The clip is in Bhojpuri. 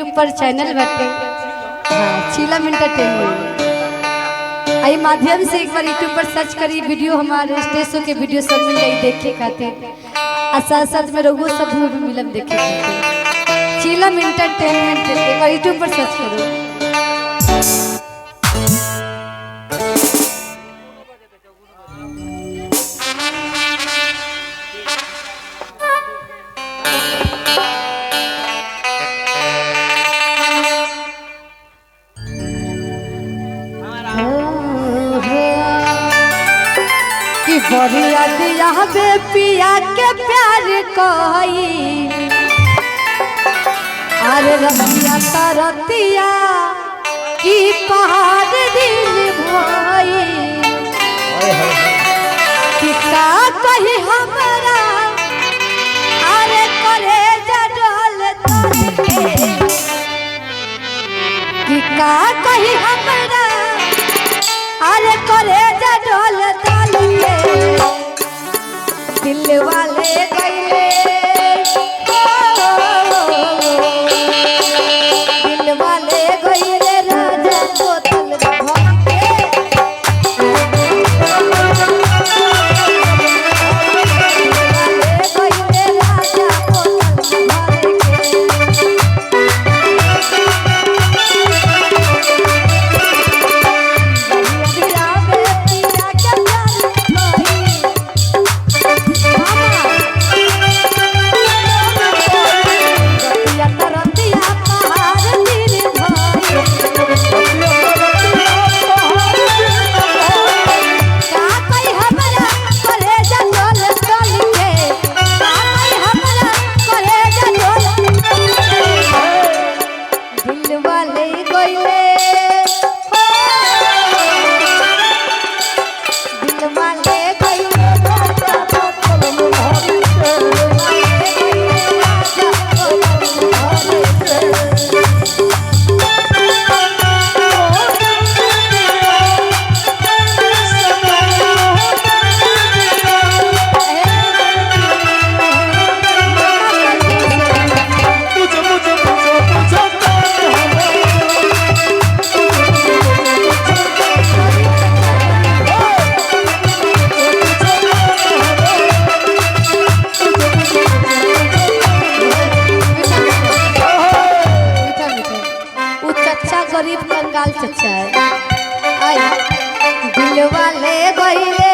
यूट्यूब पर चैनल बाटे चिलम एंटरटेनमेंट। आई माध्यम से एक बार यूट्यूब पर सर्च करी वीडियो हमारे स्टेज शो के वीडियो सब मिल जाई देखे खातिर और साथ साथ में रघु सब भी मिलम देखे खातिर। चिलम एंटरटेनमेंट एक बार यूट्यूब पर सर्च करो। कि बरिया दिया बे पिया के प्यार कोई अरे रतिया तरतिया की पहाड़ दिल भाई कि का कही हमरा अरे करे जडल तोरे कि का कही हमरा अरे करे जडल तोरे दिल वाले गए दिल वाले गए राजा बोतल भर गरीब कंगाल चचा आई दिल वाले गईले